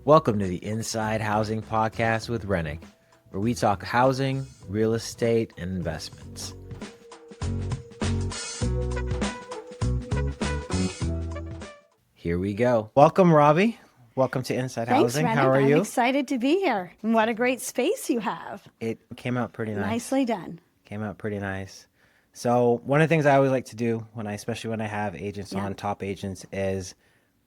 Welcome to the Inside Housing Podcast with Rennick, where we talk housing, real estate, and investments. Here we go. Welcome, Robbi. Welcome to Inside Thanks, Housing. Rennick. How are you? I'm excited to be here. And what a great space you have. It came out pretty nice. Nicely done. Came out pretty nice. So one of the things I always like to do especially when I have agents on, top agents, is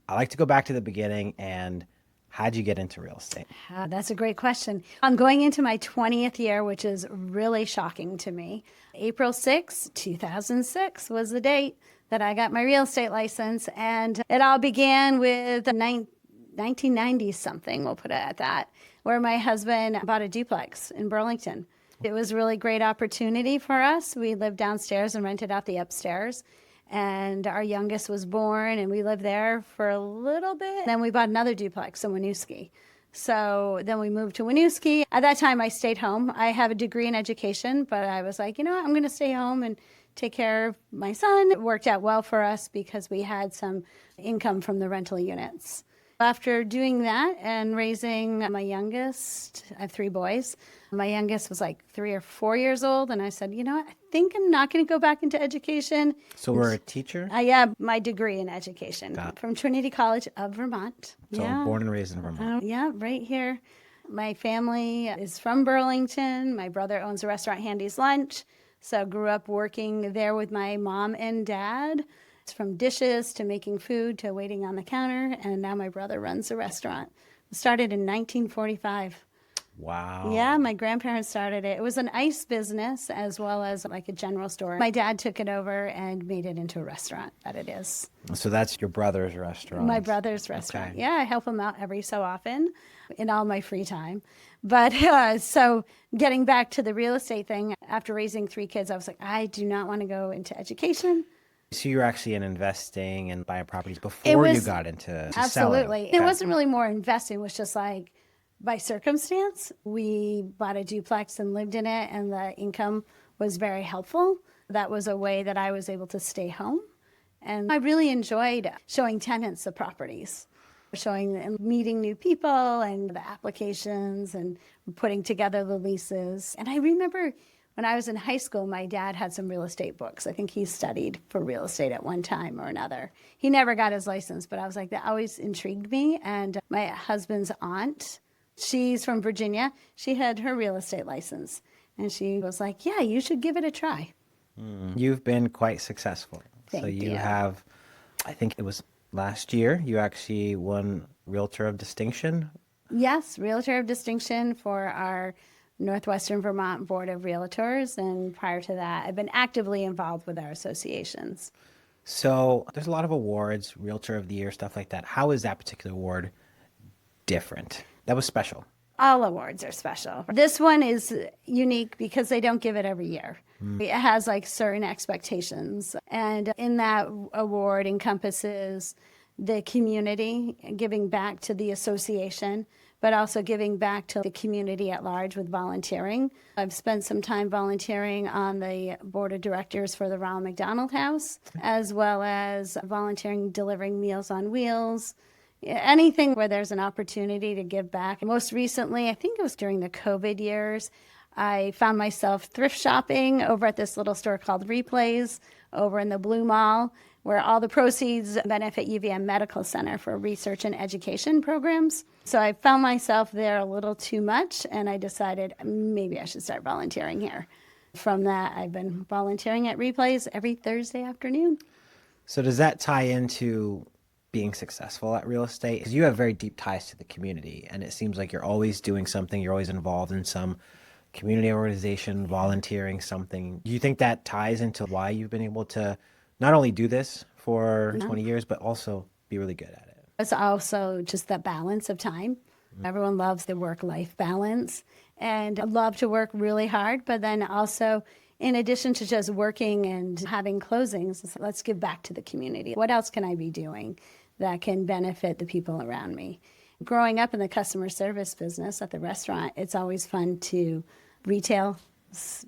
I like to go back to the beginning and how'd you get into real estate? That's a great question. I'm going into my 20th year, which is really shocking to me. April 6, 2006 was the date that I got my real estate license. And it all began with 1990 something, we'll put it at that, where my husband bought a duplex in Burlington. It was a really great opportunity for us. We lived downstairs and rented out the upstairs. And our youngest was born, and we lived there for a little bit. Then we bought another duplex in Winooski. So then we moved to Winooski. At that time, I stayed home. I have a degree in education, but I was like, you know what, I'm going to stay home and take care of my son. It worked out well for us because we had some income from the rental units. After doing that and raising my youngest, I have 3 boys. My youngest was like 3 or 4 years old. And I said, you know what, I think I'm not going to go back into education. So we're a teacher? I have my degree in education from Trinity College of Vermont. So born and raised in Vermont. Yeah, right here. My family is from Burlington. My brother owns a restaurant, Handy's Lunch. So grew up working there with my mom and dad. It's from dishes to making food to waiting on the counter. And now my brother runs the restaurant. It started in 1945. Wow. Yeah, my grandparents started it. It was an ice business as well as like a general store. My dad took it over and made it into a restaurant that it is. So that's your brother's restaurant? My brother's restaurant. Okay. Yeah, I help him out every so often in all my free time. But so getting back to the real estate thing, after raising 3 kids, I was like, I do not want to go into education. So you were actually in investing and buying properties before you got into absolutely. selling. It wasn't really more investing. It was just like by circumstance. We bought a duplex and lived in it, and the income was very helpful. That was a way that I was able to stay home. And I really enjoyed showing tenants the properties, showing and meeting new people and the applications and putting together the leases. And I remember when I was in high school, my dad had some real estate books. I think he studied for real estate at one time or another. He never got his license, but I was like, that always intrigued me. And my husband's aunt, she's from Virginia. She had her real estate license. And she was like, yeah, you should give it a try. You've been quite successful. Thank so you you. have, I think it was last year, you actually won Realtor of Distinction. Yes, Realtor of Distinction for our Northwestern Vermont Board of Realtors. And prior to that, I've been actively involved with our associations. So there's a lot of awards, Realtor of the Year, stuff like that. How is that particular award different? That was special. All awards are special. This one is unique because they don't give it every year. It has like certain expectations. And in that award encompasses the community, giving back to the association, but also giving back to the community at large with volunteering. I've spent some time volunteering on the board of directors for the Ronald McDonald House, as well as volunteering delivering Meals on Wheels, anything where there's an opportunity to give back. Most recently, I think it was during the COVID years, I found myself thrift shopping over at this little store called Replays over in the Blue Mall, where all the proceeds benefit UVM Medical Center for research and education programs. So I found myself there a little too much, and I decided maybe I should start volunteering here. From that, I've been volunteering at Replays every Thursday afternoon. So does that tie into being successful at real estate? Because you have very deep ties to the community, and it seems like you're always doing something. You're always involved in some community organization, volunteering something. Do you think that ties into why you've been able to not only do this for 20 years, but also be really good at it? It's also just the balance of time. Everyone loves the work-life balance, and I love to work really hard, but then also in addition to just working and having closings, let's give back to the community. What else can I be doing that can benefit the people around me? Growing up in the customer service business at the restaurant, it's always fun to retail.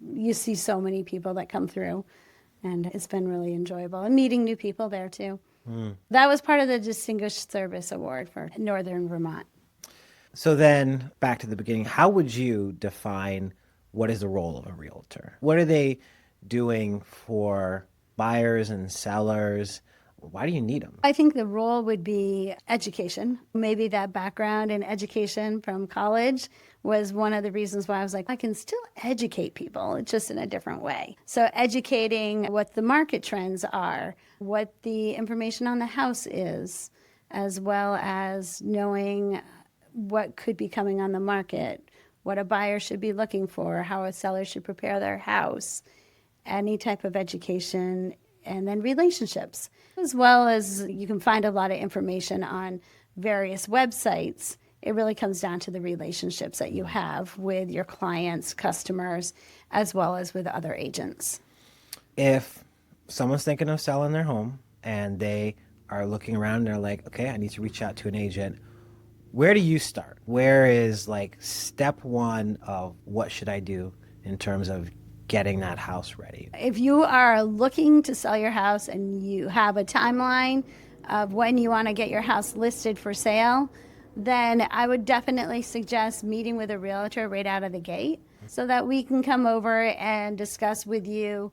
You see so many people that come through, and it's been really enjoyable. And meeting new people there too. That was part of the Distinguished Service Award for Northern Vermont. So then back to the beginning, how would you define what is the role of a realtor? What are they doing for buyers and sellers? Why do you need them? I think the role would be education. Maybe that background in education from college was one of the reasons why I was like, I can still educate people, it's just in a different way. So, educating what the market trends are, what the information on the house is, as well as knowing what could be coming on the market, what a buyer should be looking for, how a seller should prepare their house, any type of education, and then relationships. As well as you can find a lot of information on various websites. It really comes down to the relationships that you have with your clients, customers, as well as with other agents. If someone's thinking of selling their home and they are looking around and they're like, okay, I need to reach out to an agent, where do you start? Where is like step one of what should I do in terms of getting that house ready? If you are looking to sell your house and you have a timeline of when you want to get your house listed for sale, then I would definitely suggest meeting with a realtor right out of the gate so that we can come over and discuss with you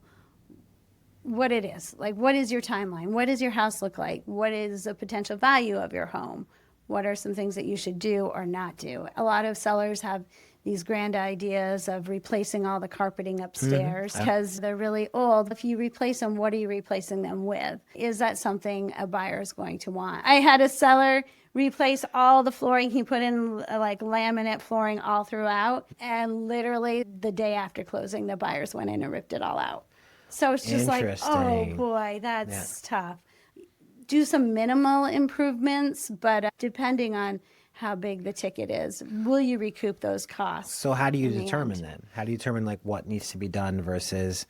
what it is. Like, what is your timeline? What does your house look like? What is the potential value of your home? What are some things that you should do or not do? A lot of sellers have these grand ideas of replacing all the carpeting upstairs because they're really old. If you replace them, what are you replacing them with? Is that something a buyer is going to want? I had a seller replace all the flooring. He put in like laminate flooring all throughout. And literally the day after closing, the buyers went in and ripped it all out. So it's just like, oh Interesting. boy, that's tough. Do some minimal improvements, but depending on how big the ticket is, will you recoup those costs? So how do you in the determine end? then? How do you determine like what needs to be done versus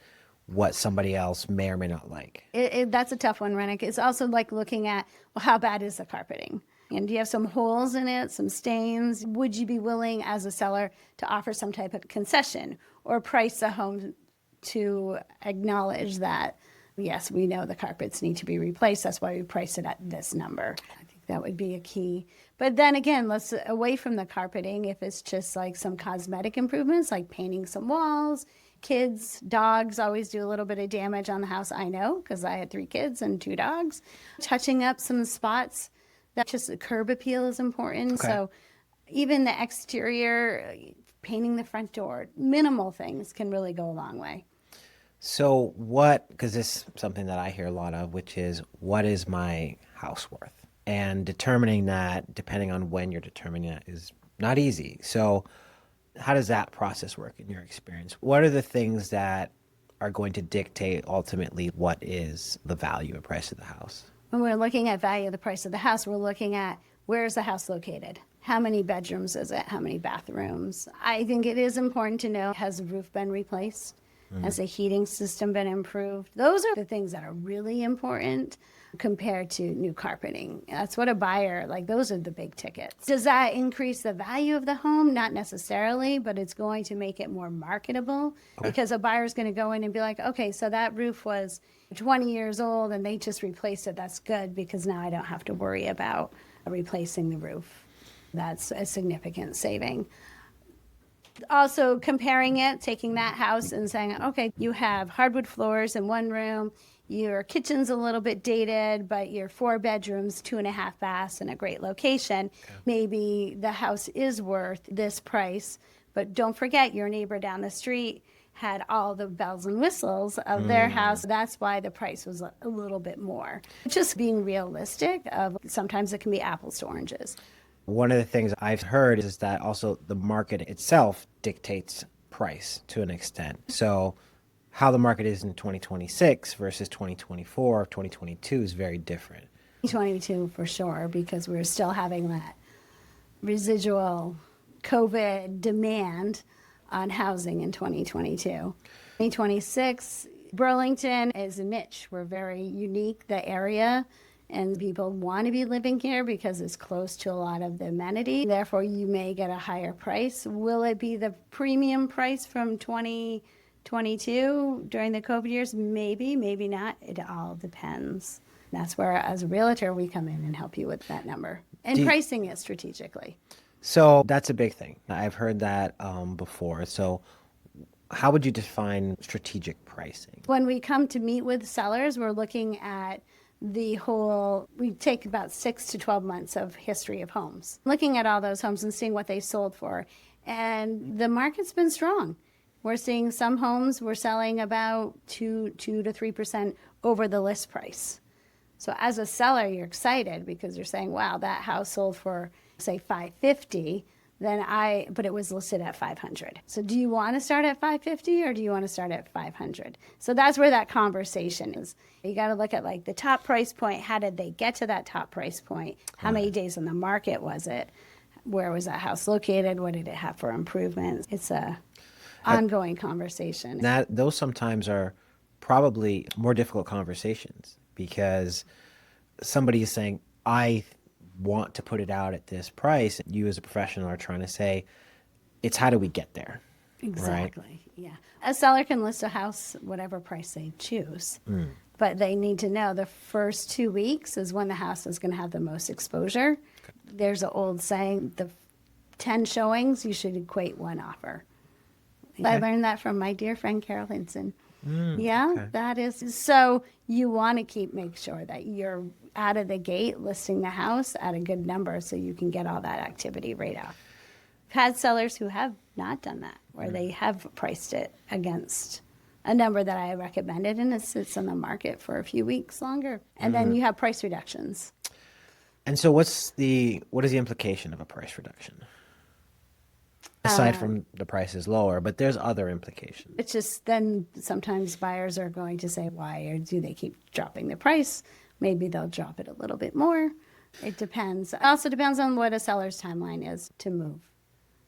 what somebody else may or may not like? That's a tough one, Rennick. It's also like looking at, well, how bad is the carpeting? And do you have some holes in it, some stains? Would you be willing as a seller to offer some type of concession or price the home to acknowledge that, yes, we know the carpets need to be replaced. That's why we price it at this number. I think that would be a key. But then again, let's away from the carpeting, if it's just like some cosmetic improvements, like painting some walls. Kids, dogs always do a little bit of damage on the house. I know because I had 3 kids and 2 dogs. Touching up some spots, that just the curb appeal is important. Okay. So even the exterior, painting the front door, minimal things can really go a long way. So what, because this is something that I hear a lot of, which is what is my house worth? And determining that, depending on when you're determining that, is not easy. So how does that process work in your experience? What are the things that are going to dictate ultimately what is the value and price of the house? When we're looking at value of the price of the house, we're looking at where is the house located? How many bedrooms is it? How many bathrooms? I think it is important to know, has the roof been replaced? Has the heating system been improved? Those are the things that are really important compared to new carpeting. That's what a buyer, like those are the big tickets. Does that increase the value of the home? Not necessarily, but it's going to make it more marketable because a buyer is going to go in and be like, okay, so that roof was 20 years old and they just replaced it. That's good because now I don't have to worry about replacing the roof. That's a significant saving. Also comparing it, taking that house and saying, okay, you have hardwood floors in one room, your kitchen's a little bit dated, but your 4 bedrooms, 2.5 baths in a great location. Okay. Maybe the house is worth this price, but don't forget your neighbor down the street had all the bells and whistles of their house. That's why the price was a little bit more. Just being realistic of sometimes it can be apples to oranges. One of the things I've heard is that also the market itself dictates price to an extent. So how the market is in 2026 versus 2024 or 2022 is very different. 2022 for sure, because we're still having that residual COVID demand on housing in 2022. 2026, Burlington is a niche. We're very unique, the area. And people want to be living here because it's close to a lot of the amenity. Therefore, you may get a higher price. Will it be the premium price from 2022 during the COVID years? Maybe, maybe not. It all depends. That's where, as a realtor, we come in and help you with that number and Do you- pricing it strategically. So that's a big thing. I've heard that before. So how would you define strategic pricing? When we come to meet with sellers, we're looking at we take about 6 to 12 months of history of homes, looking at all those homes and seeing what they sold for. And the market's been strong. We're seeing some homes we're selling about 2 to 3% over the list price. So as a seller, you're excited because you're saying, wow, that house sold for, say, 550, but it was listed at 500. So do you want to start at 550 or do you want to start at 500? So that's where that conversation is. You got to look at like the top price point. How did they get to that top price point? How many days on the market was it? Where was that house located? What did it have for improvements? It's a ongoing conversation. Those sometimes are probably more difficult conversations because somebody is saying, I want to put it out at this price. You as a professional are trying to say, it's how do we get there? Exactly. Right? Yeah. A seller can list a house whatever price they choose, but they need to know the first 2 weeks is when the house is going to have the most exposure. There's an old saying, the 10 showings, you should equate one offer. I learned that from my dear friend Carol Hinson. That is. So you want to make sure that you're out of the gate listing the house at a good number so you can get all that activity right off. I've had sellers who have not done that, where they have priced it against a number that I recommended and it sits on the market for a few weeks longer. And then you have price reductions. And so what is the implication of a price reduction? Aside from the price is lower, but there's other implications. It's just then sometimes buyers are going to say, why, or do they keep dropping the price? Maybe they'll drop it a little bit more. It depends. It also depends on what a seller's timeline is to move.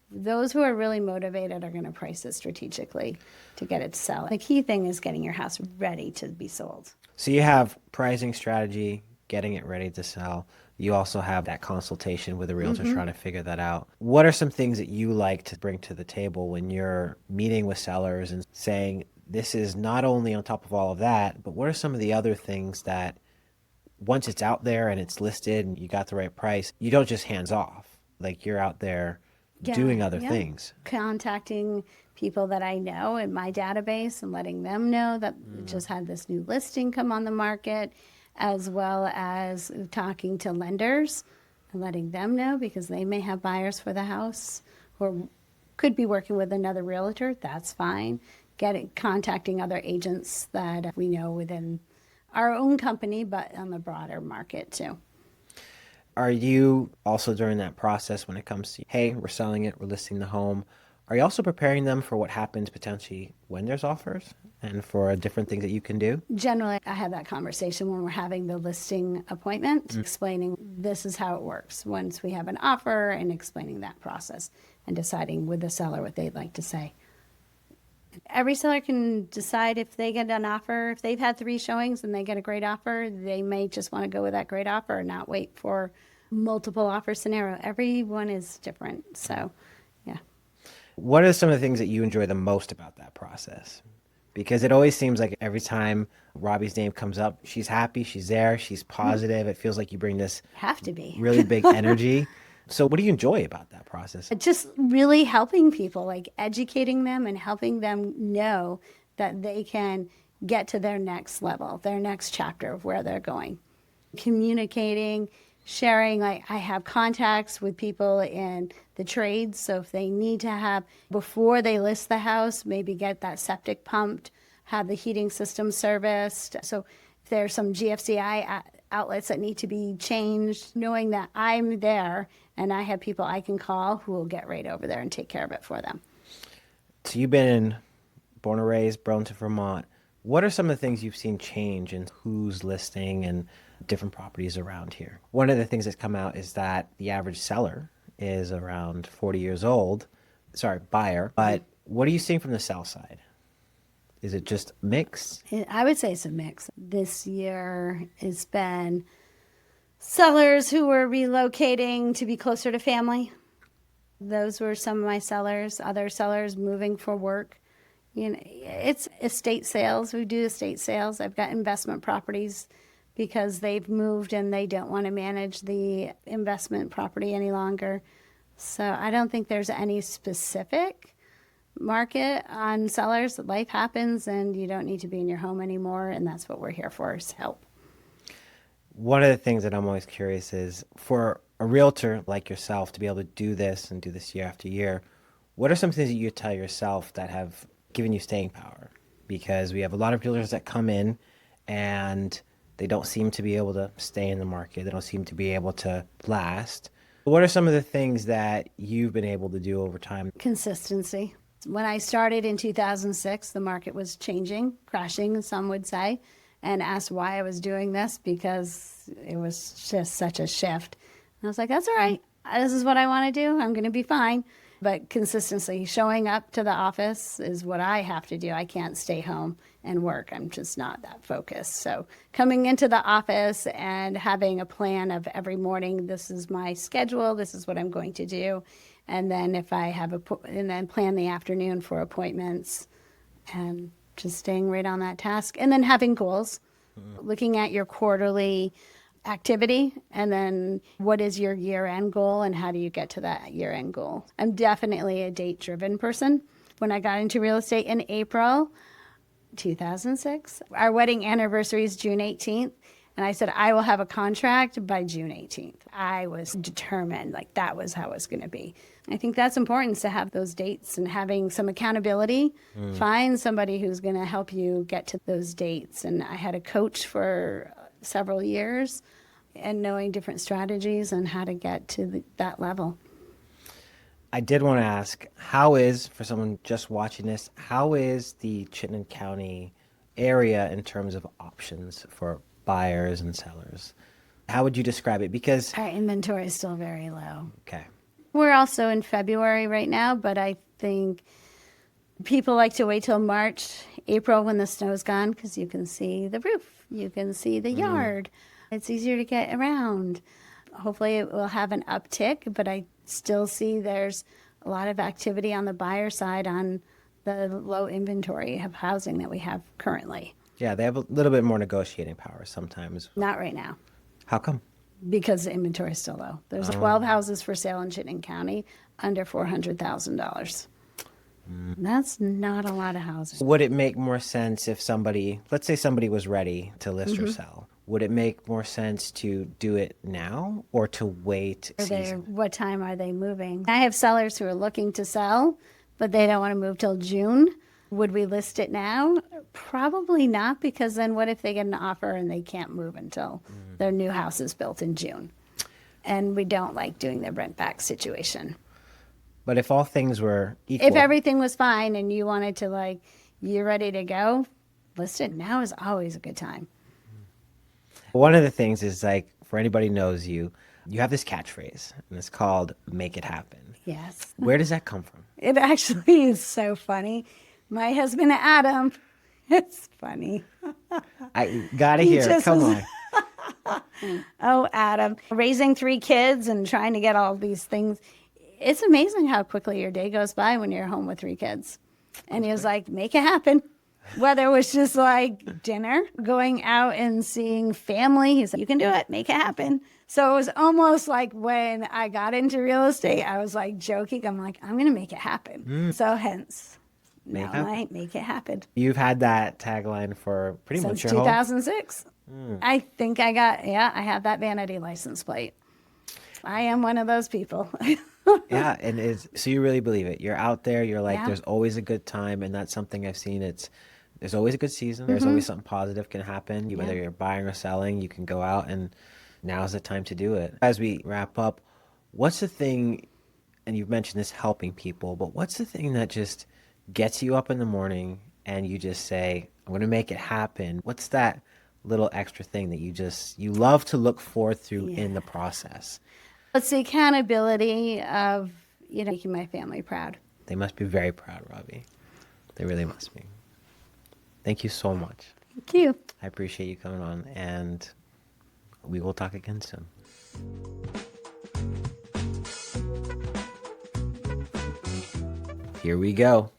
Those who are really motivated are going to price it strategically to get it to sell. The key thing is getting your house ready to be sold. So you have pricing strategy, getting it ready to sell. You also have that consultation with a realtor trying to figure that out. What are some things that you like to bring to the table when you're meeting with sellers and saying, this is not only on top of all of that, but what are some of the other things that once it's out there and it's listed and you got the right price, you don't just hands off. Like you're out there doing other things. Contacting people that I know in my database and letting them know that we just had this new listing come on the market, as well as talking to lenders and letting them know because they may have buyers for the house or could be working with another realtor. That's fine. Contacting other agents that we know within our own company, but on the broader market too. Are you also during that process when it comes to, hey, we're selling it, we're listing the home, are you also preparing them for what happens potentially when there's offers and for different things that you can do? Generally, I have that conversation when we're having the listing appointment, explaining this is how it works once we have an offer and explaining that process and deciding with the seller what they'd like to say. Every seller can decide if they get an offer. If they've had 3 showings and they get a great offer, they may just want to go with that great offer and not wait for multiple offer scenario. Everyone is different. So, yeah. What are some of the things that you enjoy the most about that process? Because it always seems like every time Robbi's name comes up, she's happy, she's there, she's positive. It feels like you bring this Have to be. really big energy. So what do you enjoy about that process? Just really helping people, like educating them and helping them know that they can get to their next level, their next chapter of where they're going. Communicating, sharing, like I have contacts with people in the trades. So if they need to have, before they list the house, maybe get that septic pumped, have the heating system serviced. So if there's some GFCI outlets that need to be changed, knowing that I'm there and I have people I can call who will get right over there and take care of it for them. So you've been born and raised, Burlington, Vermont. What are some of the things you've seen change in who's listing and different properties around here? One of the things that's come out is that the average seller is around 40 years old. Sorry, buyer. But what are you seeing from the sell side? Is it just mixed? I would say it's a mix. This year it's been sellers who were relocating to be closer to family. Those were some of my sellers. Other sellers moving for work. You know, it's estate sales. We do estate sales. I've got investment properties because they've moved and they don't want to manage the investment property any longer. So I don't think there's any specific market on sellers. Life happens and you don't need to be in your home anymore. And that's what we're here for, is help. One of the things that I'm always curious is for a realtor like yourself to be able to do this and do this year after year, what are some things that you tell yourself that have given you staying power? Because we have a lot of realtors that come in and they don't seem to be able to stay in the market. They don't seem to be able to last. What are some of the things that you've been able to do over time? Consistency. When I started in 2006, the market was changing, crashing, some would say, and asked why I was doing this because it was just such a shift. And I was like, that's all right. This is what I want to do. I'm going to be fine. But consistency, showing up to the office is what I have to do. I can't stay home and work. I'm just not that focused. So coming into the office and having a plan of every morning, this is my schedule, this is what I'm going to do. And then if I have and then plan the afternoon for appointments and just staying right on that task. And then having goals, looking at your quarterly activity and then what is your year-end goal and how do you get to that year-end goal. I'm definitely a date-driven person. When I got into real estate in April 2006, our wedding anniversary is June 18th, and I said I will have a contract by June 18th. I was determined, like that was how it was going to be. I think that's important, to have those dates and having some accountability. Find somebody who's going to help you get to those dates. And I had a coach for several years and knowing different strategies and how to get to that level. I did want to ask, how is, for someone just watching this, how is the Chittenden County area in terms of options for buyers and sellers? How would you describe it? Because our inventory is still very low. Okay. We're also in February right now, but I think people like to wait till March, April when the snow's gone because you can see the roof, you can see the yard. It's easier to get around. Hopefully it will have an uptick, but I still see there's a lot of activity on the buyer side on the low inventory of housing that we have currently. Yeah, they have a little bit more negotiating power sometimes. Not right now. How come? Because the inventory is still low. There's 12 houses for sale in Chittenden County under $400,000. That's not a lot of houses. Would it make more sense if somebody, let's say somebody was ready to list or sell, would it make more sense to do it now or to wait? What time are they moving? I have sellers who are looking to sell, but they don't want to move till June. Would we list it now? Probably not, because then what if they get an offer and they can't move until their new house is built in June? And we don't like doing the rent back situation. But if all things were equal. If everything was fine and you wanted to, you're ready to go, list it. Now is always a good time. One of the things is, for anybody who knows you, you have this catchphrase, and it's called "Make It Happen." Yes. Where does that come from? It actually is so funny. My husband, Adam, it's funny. I gotta hear it. Come on. Oh, Adam, raising 3 kids and trying to get all these things. It's amazing how quickly your day goes by when you're home with 3 kids. And he was like, make it happen. Whether it was just dinner, going out and seeing family, he said, you can do it, make it happen. So it was almost like when I got into real estate, I was joking. I'm like, I'm going to make it happen. So hence, now I make it happen. You've had that tagline for pretty much Since your 2006. I think I have that vanity license plate. I am one of those people. Yeah, and so you really believe it. You're out there, you're like, Yeah. There's always a good time, and that's something I've seen. There's always a good season. There's always something positive can happen. Whether you're buying or selling, you can go out, and now's the time to do it. As we wrap up, what's the thing, and you've mentioned this helping people, but what's the thing that just gets you up in the morning and you just say, I'm going to make it happen? What's that little extra thing that you love to look forward to in the process? It's the accountability of, making my family proud. They must be very proud, Robbi. They really must be. Thank you so much. Thank you. I appreciate you coming on, and we will talk again soon. Here we go.